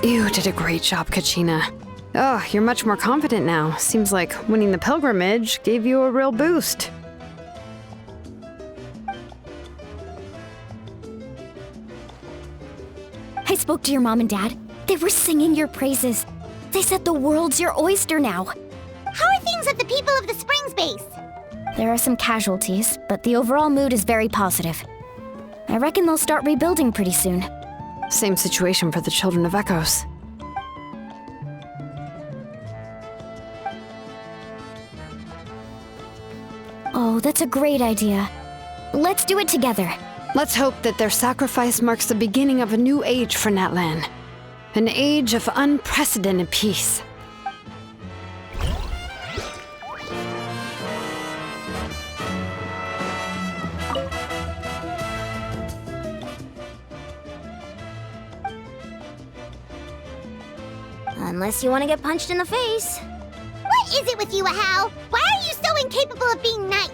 You did a great job, Kachina. Oh, you're much more confident now. Seems like winning the pilgrimage gave you a real boost. I spoke to your mom and dad. They were singing your praises. They said the world's your oyster now. How are things at the People of the Springs base? There are some casualties, but the overall mood is very positive. I reckon they'll start rebuilding pretty soon. Same situation for the Children of Echoes. Oh, that's a great idea. Let's do it together. Let's hope that their sacrifice marks the beginning of a new age for Natlan. An age of unprecedented peace. Unless you want to get punched in the face. What is it with you, Ahau? Why are you so incapable of being nice?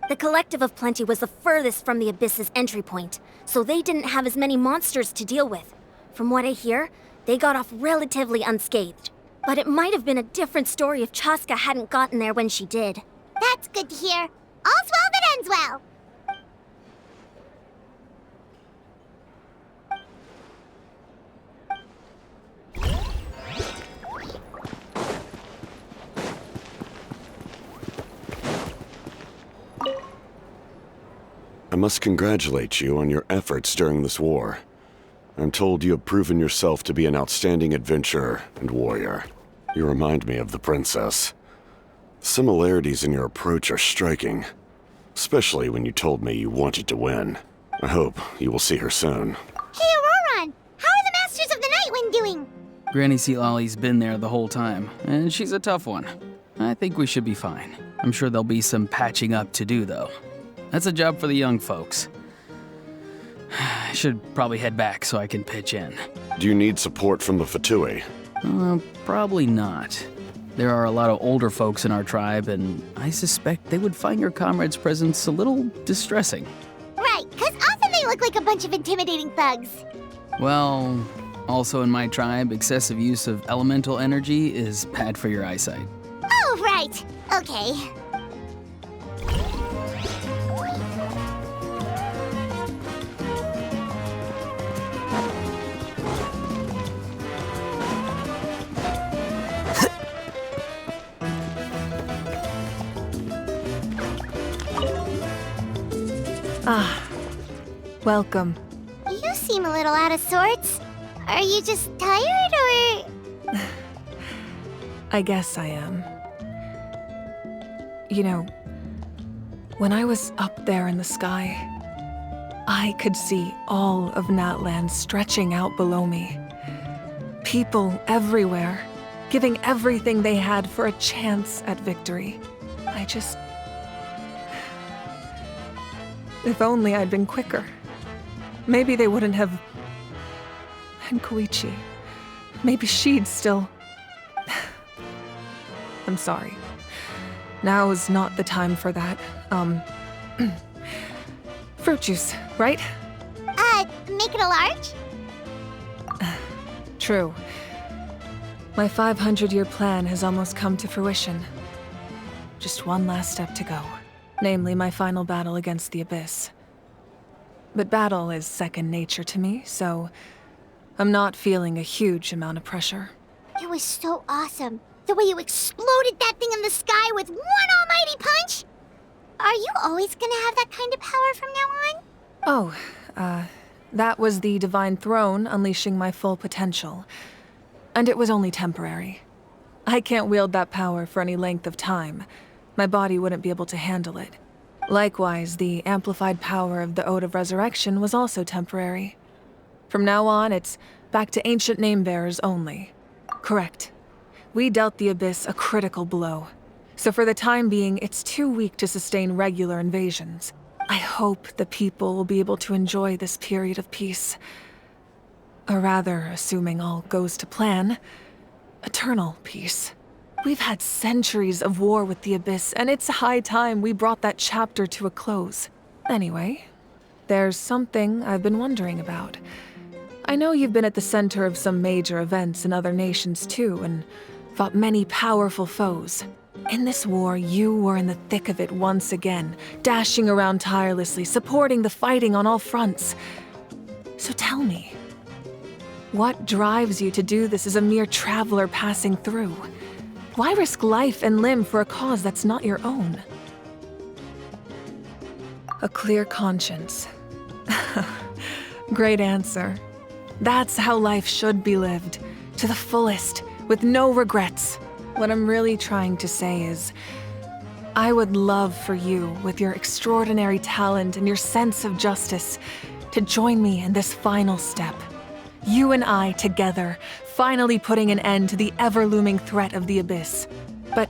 The Collective of Plenty was the furthest from the Abyss's entry point, so they didn't have as many monsters to deal with. From what I hear, they got off relatively unscathed. But it might have been a different story if Chaska hadn't gotten there when she did. That's good to hear. All's well that ends well. I must congratulate you on your efforts during this war. I'm told you have proven yourself to be an outstanding adventurer and warrior. You remind me of the princess. The similarities in your approach are striking, especially when you told me you wanted to win. I hope you will see her soon. Hey, Auroron! How are the Masters of the Nightwind doing? Granny Sealolly's been there the whole time, and she's a tough one. I think we should be fine. I'm sure there'll be some patching up to do, though. That's a job for the young folks. I should probably head back so I can pitch in. Do you need support from the Fatui? Probably not. There are a lot of older folks in our tribe, and I suspect they would find your comrade's presence a little distressing. Right, because often they look like a bunch of intimidating thugs. Well, also in my tribe, excessive use of elemental energy is bad for your eyesight. Oh, right. Okay. Ah, welcome. You seem a little out of sorts. Are you just tired, or...? I guess I am. You know, when I was up there in the sky, I could see all of Natlan stretching out below me. People everywhere, giving everything they had for a chance at victory. If only I'd been quicker. Maybe they wouldn't have... And Koichi. Maybe she'd still... I'm sorry. Now is not the time for that. Fruit juice, right? Make it a large? True. My 500-year plan has almost come to fruition. Just one last step to go. Namely, my final battle against the Abyss. But battle is second nature to me, so I'm not feeling a huge amount of pressure. It was so awesome. The way you exploded that thing in the sky with one almighty punch! Are you always gonna have that kind of power from now on? Oh, that was the Divine Throne unleashing my full potential. And it was only temporary. I can't wield that power for any length of time. My body wouldn't be able to handle it. Likewise, the amplified power of the Ode of Resurrection was also temporary. From now on, it's back to ancient name-bearers only. Correct. We dealt the Abyss a critical blow. So for the time being, it's too weak to sustain regular invasions. I hope the people will be able to enjoy this period of peace. Or rather, assuming all goes to plan, eternal peace. We've had centuries of war with the Abyss, and it's high time we brought that chapter to a close. Anyway, there's something I've been wondering about. I know you've been at the center of some major events in other nations too, and fought many powerful foes. In this war, you were in the thick of it once again, dashing around tirelessly, supporting the fighting on all fronts. So tell me, what drives you to do this as a mere traveler passing through? Why risk life and limb for a cause that's not your own? A clear conscience. Great answer. That's how life should be lived, to the fullest, with no regrets. What I'm really trying to say is, I would love for you, with your extraordinary talent and your sense of justice, to join me in this final step. You and I together, finally putting an end to the ever-looming threat of the Abyss. But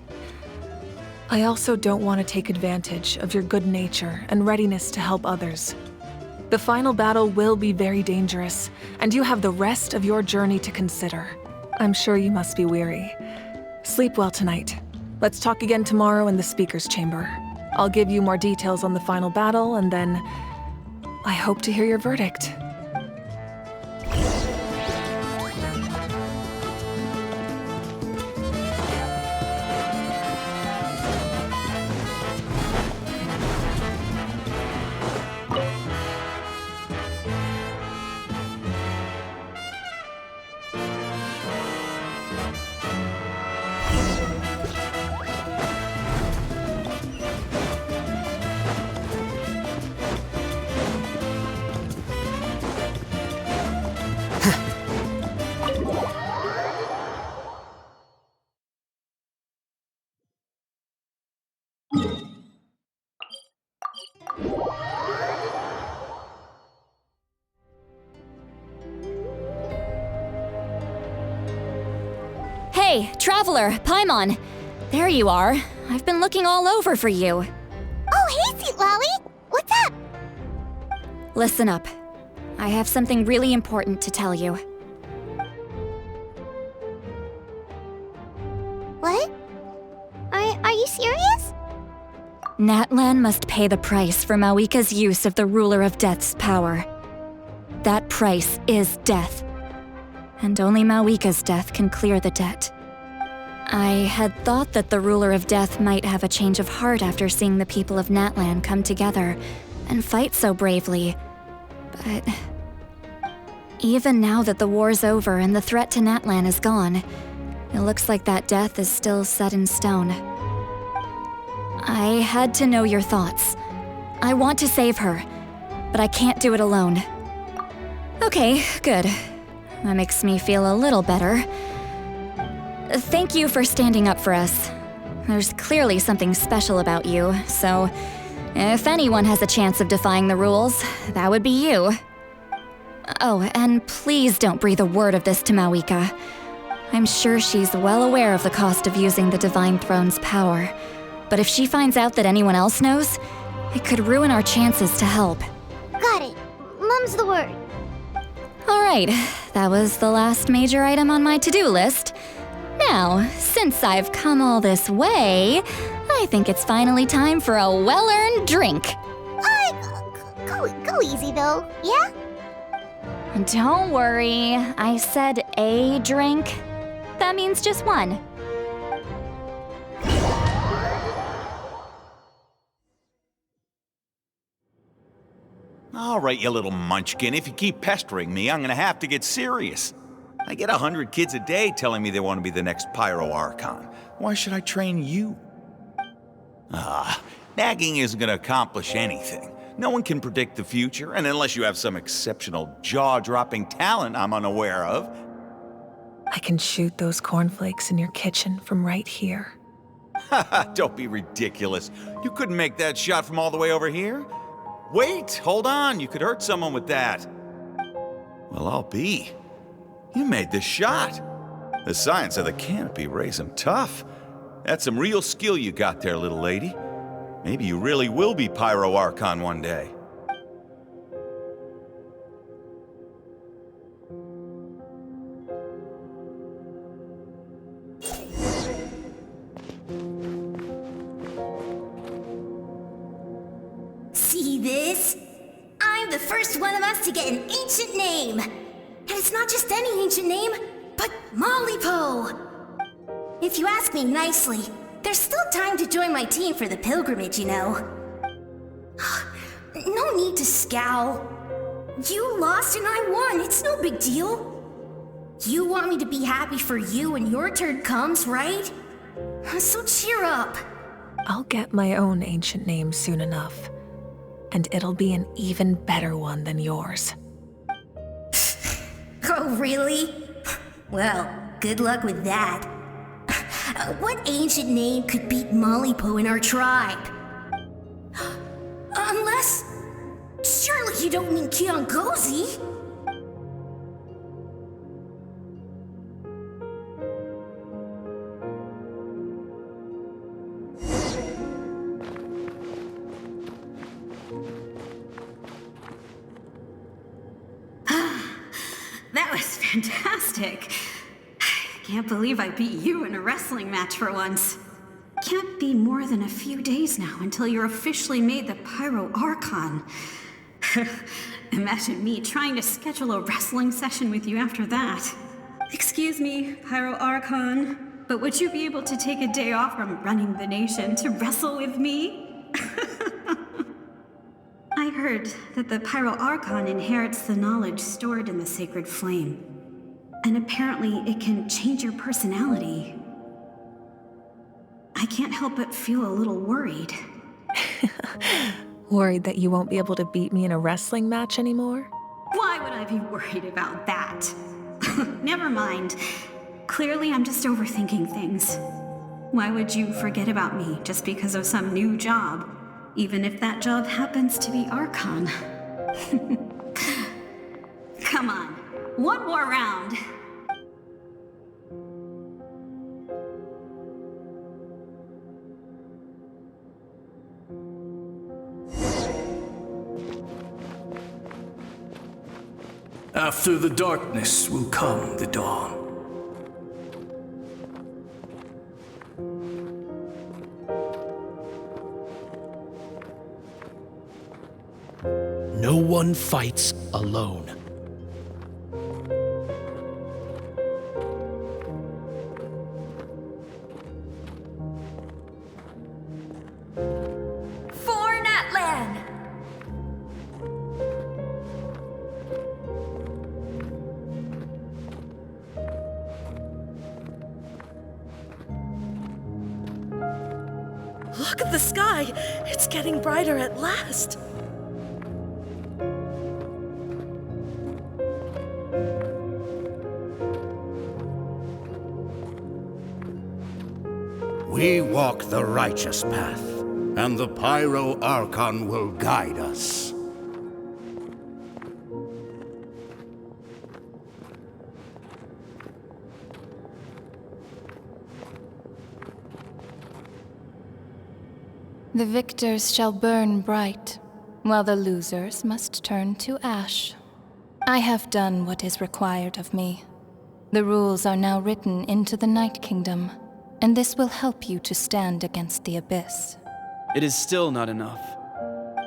I also don't want to take advantage of your good nature and readiness to help others. The final battle will be very dangerous, and you have the rest of your journey to consider. I'm sure you must be weary. Sleep well tonight. Let's talk again tomorrow in the speaker's chamber. I'll give you more details on the final battle, and then I hope to hear your verdict. Hey, Traveler, Paimon! There you are. I've been looking all over for you. Oh, hey, Sweet Lolly! What's up? Listen up. I have something really important to tell you. What? Are you serious? Natlan must pay the price for Mawika's use of the Ruler of Death's power. That price is death. And only Mawika's death can clear the debt. I had thought that the Ruler of Death might have a change of heart after seeing the people of Natlan come together and fight so bravely. But even now that the war's over and the threat to Natlan is gone, it looks like that death is still set in stone. I had to know your thoughts. I want to save her, but I can't do it alone. Okay, good. That makes me feel a little better. Thank you for standing up for us. There's clearly something special about you, so if anyone has a chance of defying the rules, that would be you. Oh, and please don't breathe a word of this to Mawika. I'm sure she's well aware of the cost of using the Divine Throne's power, but if she finds out that anyone else knows, it could ruin our chances to help. Got it. Mum's the word. Alright, that was the last major item on my to-do list. Now, since I've come all this way, I think it's finally time for a well-earned drink. Go easy though, yeah? Don't worry, I said a drink. That means just one. All right, you little munchkin, if you keep pestering me, I'm gonna have to get serious. I get 100 kids a day telling me they want to be the next Pyro Archon. Why should I train you? Nagging isn't gonna accomplish anything. No one can predict the future, and unless you have some exceptional jaw-dropping talent I'm unaware of. I can shoot those cornflakes in your kitchen from right here. Don't be ridiculous. You couldn't make that shot from all the way over here? Wait, hold on, you could hurt someone with that. Well, I'll be. You made this shot. The science of the canopy rays 'em tough. That's some real skill you got there, little lady. Maybe you really will be Pyro Archon one day. See this? I'm the first one of us to get an ancient name. And it's not just any ancient name, but Mollypo. If you ask me nicely, there's still time to join my team for the pilgrimage, you know. No need to scowl. You lost and I won, it's no big deal. You want me to be happy for you when your turn comes, right? So cheer up. I'll get my own ancient name soon enough. And it'll be an even better one than yours. Oh, really? Well, good luck with that. What ancient name could beat Mollypo in our tribe? Unless... surely you don't mean Kiangozi? That was fantastic. Can't believe I beat you in a wrestling match for once. Can't be more than a few days now until you're officially made the Pyro Archon. Imagine me trying to schedule a wrestling session with you after that. Excuse me, Pyro Archon, but would you be able to take a day off from running the nation to wrestle with me? I heard that the Pyro Archon inherits the knowledge stored in the sacred flame. And apparently it can change your personality. I can't help but feel a little worried. Worried that you won't be able to beat me in a wrestling match anymore? Why would I be worried about that? Never mind. Clearly I'm just overthinking things. Why would you forget about me just because of some new job? Even if that job happens to be Archon. Come on, one more round. After the darkness will come the dawn. No one fights alone. For Natlan! Look at the sky! It's getting brighter at last! We walk the righteous path, and the Pyro Archon will guide us. The victors shall burn bright, while the losers must turn to ash. I have done what is required of me. The rules are now written into the Night Kingdom, and this will help you to stand against the Abyss. It is still not enough.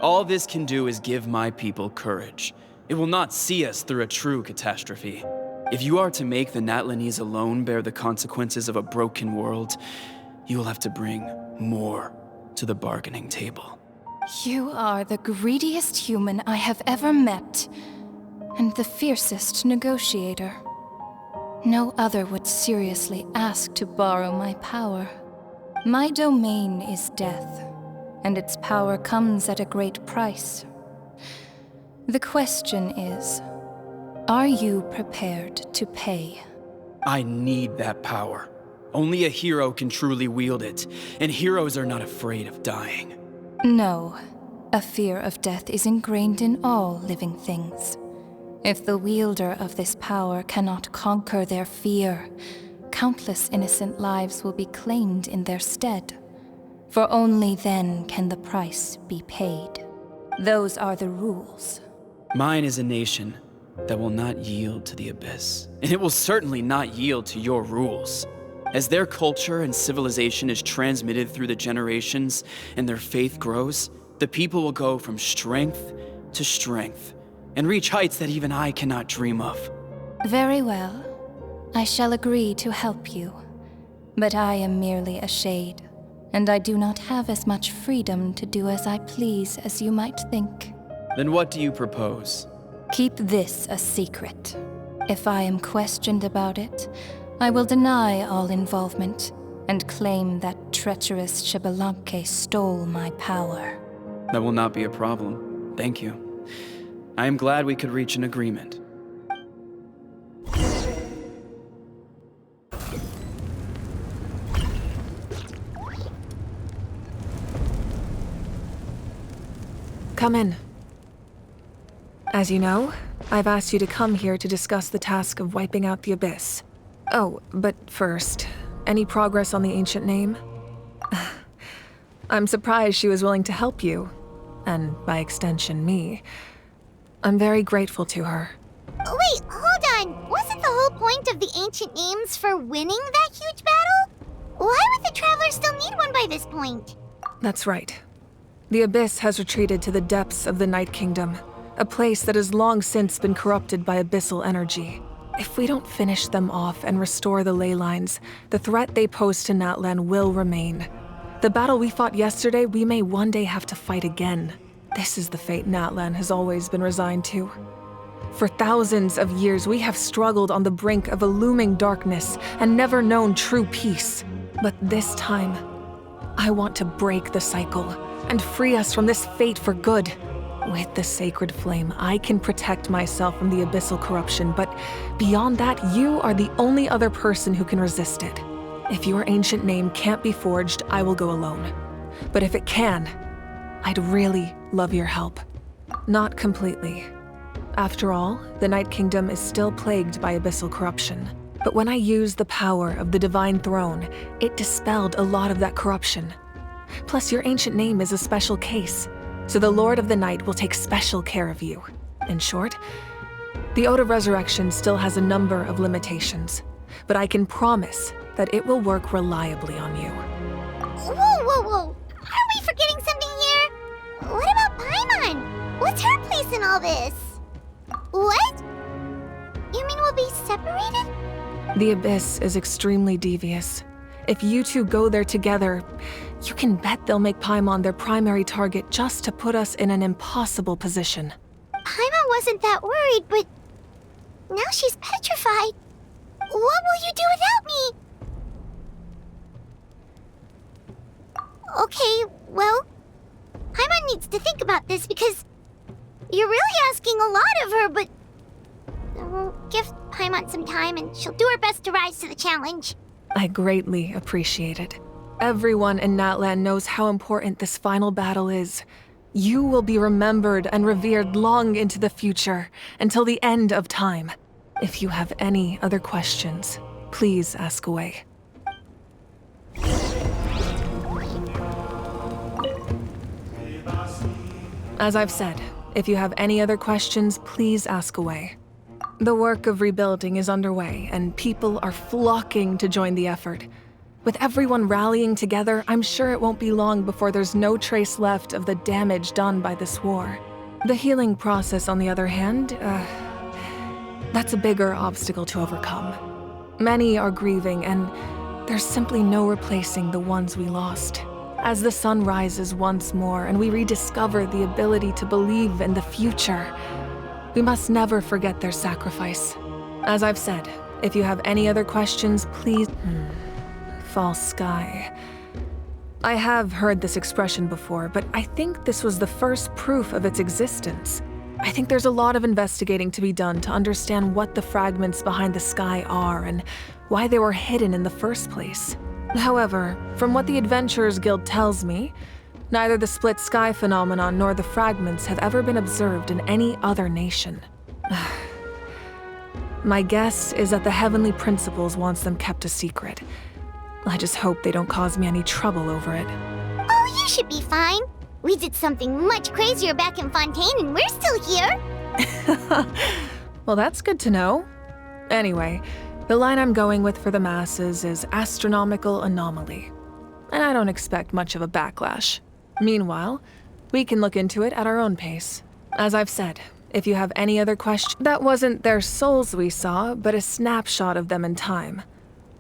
All this can do is give my people courage. It will not see us through a true catastrophe. If you are to make the Natlanese alone bear the consequences of a broken world, you will have to bring more to the bargaining table. You are the greediest human I have ever met, and the fiercest negotiator. No other would seriously ask to borrow my power. My domain is death, and its power comes at a great price. The question is, are you prepared to pay? I need that power. Only a hero can truly wield it, and heroes are not afraid of dying. No, a fear of death is ingrained in all living things. If the wielder of this power cannot conquer their fear, countless innocent lives will be claimed in their stead. For only then can the price be paid. Those are the rules. Mine is a nation that will not yield to the Abyss, and it will certainly not yield to your rules. As their culture and civilization is transmitted through the generations and their faith grows, the people will go from strength to strength and reach heights that even I cannot dream of. Very well. I shall agree to help you. But I am merely a shade, and I do not have as much freedom to do as I please as you might think. Then what do you propose? Keep this a secret. If I am questioned about it, I will deny all involvement and claim that treacherous Xbalanque stole my power. That will not be a problem. Thank you. I am glad we could reach an agreement. Come in. As you know, I've asked you to come here to discuss the task of wiping out the Abyss. Oh, but first, any progress on the ancient name? I'm surprised she was willing to help you, and by extension, me. I'm very grateful to her. Wait, hold on. Wasn't the whole point of the ancient names for winning that huge battle? Why would the Travelers still need one by this point? That's right. The Abyss has retreated to the depths of the Night Kingdom, a place that has long since been corrupted by abyssal energy. If we don't finish them off and restore the ley lines, the threat they pose to Natlan will remain. The battle we fought yesterday, we may one day have to fight again. This is the fate Natlan has always been resigned to. For thousands of years, we have struggled on the brink of a looming darkness and never known true peace. But this time, I want to break the cycle and free us from this fate for good. With the sacred flame, I can protect myself from the abyssal corruption, but beyond that, you are the only other person who can resist it. If your ancient name can't be forged, I will go alone. But if it can, I'd really love your help. Not completely. After all, the Night Kingdom is still plagued by abyssal corruption. But when I used the power of the Divine Throne, it dispelled a lot of that corruption. Plus, your ancient name is a special case, so the Lord of the Night will take special care of you. In short, the Ode of Resurrection still has a number of limitations, but I can promise that it will work reliably on you. Whoa. Are we forgetting something here? What about Paimon? What's her place in all this? What? You mean we'll be separated? The Abyss is extremely devious. If you two go there together, you can bet they'll make Paimon their primary target just to put us in an impossible position. Paimon wasn't that worried, but now she's petrified. What will you do without me? Okay, well, Paimon needs to think about this because you're really asking a lot of her, but we'll give Paimon some time and she'll do her best to rise to the challenge. I greatly appreciate it. Everyone in Natlan knows how important this final battle is. You will be remembered and revered long into the future, until the end of time. If you have any other questions, please ask away. As I've said, if you have any other questions, please ask away. The work of rebuilding is underway, and people are flocking to join the effort. With everyone rallying together, I'm sure it won't be long before there's no trace left of the damage done by this war. The healing process, on the other hand, that's a bigger obstacle to overcome. Many are grieving, and there's simply no replacing the ones we lost. As the sun rises once more and we rediscover the ability to believe in the future, we must never forget their sacrifice. As I've said, if you have any other questions, please... False sky. I have heard this expression before, but I think this was the first proof of its existence. I think there's a lot of investigating to be done to understand what the fragments behind the sky are and why they were hidden in the first place. However, from what the Adventurers Guild tells me, neither the split sky phenomenon nor the fragments have ever been observed in any other nation. My guess is that the Heavenly Principles wants them kept a secret. I just hope they don't cause me any trouble over it. You should be fine. We did something much crazier back in Fontaine and we're still here. Well, that's good to know. Anyway, the line I'm going with for the masses is astronomical anomaly. And I don't expect much of a backlash. Meanwhile, we can look into it at our own pace. As I've said, if you have any other questions, that wasn't their souls we saw, but a snapshot of them in time.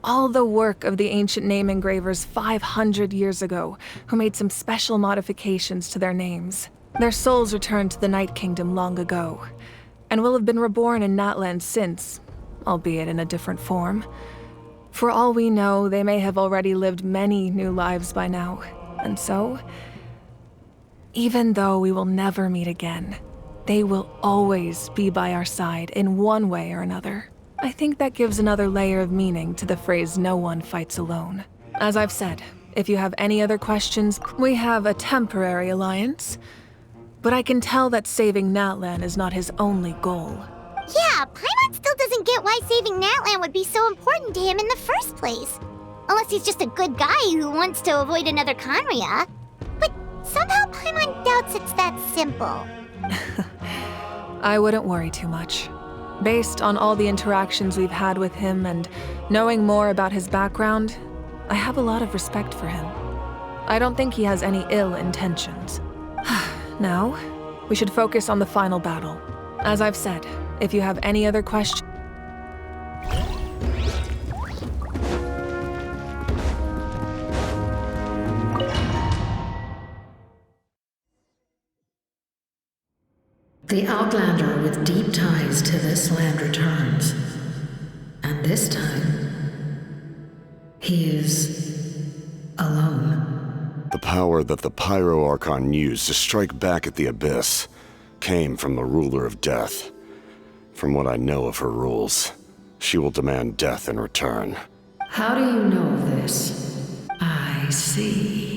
All the work of the ancient name engravers 500 years ago, who made some special modifications to their names. Their souls returned to the Night Kingdom long ago, and will have been reborn in Natlan since, albeit in a different form. For all we know, they may have already lived many new lives by now, and so, even though we will never meet again, they will always be by our side in one way or another. I think that gives another layer of meaning to the phrase "no one fights alone." As I've said, if you have any other questions, we have a temporary alliance, but I can tell that saving Natlan is not his only goal. Yeah, Paimon still doesn't get why saving Natlan would be so important to him in the first place. Unless he's just a good guy who wants to avoid another Conria. But somehow Paimon doubts it's that simple. I wouldn't worry too much. Based on all the interactions we've had with him and knowing more about his background, I have a lot of respect for him. I don't think he has any ill intentions. Now, we should focus on the final battle. As I've said, if you have any other questions... The Outlander with deep ties to this land returns. And this time, he is alone. The power that the Pyro Archon used to strike back at the Abyss came from the Ruler of Death. From what I know of her rules, she will demand death in return. How do you know this? I see.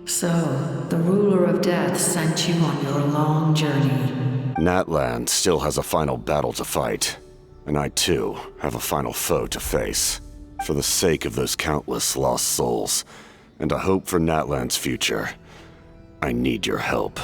So, the Ruler of Death sent you on your long journey. Natlan still has a final battle to fight, and I too have a final foe to face. For the sake of those countless lost souls, and a hope for Natlan's future, I need your help.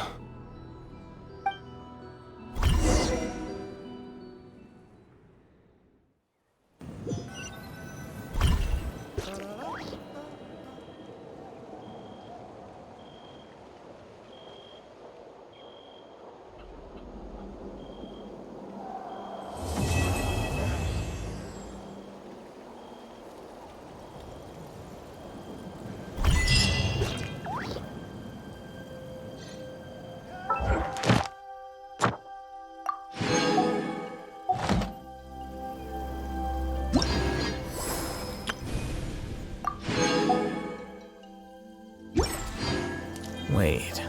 Wait.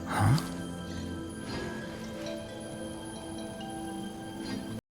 Huh?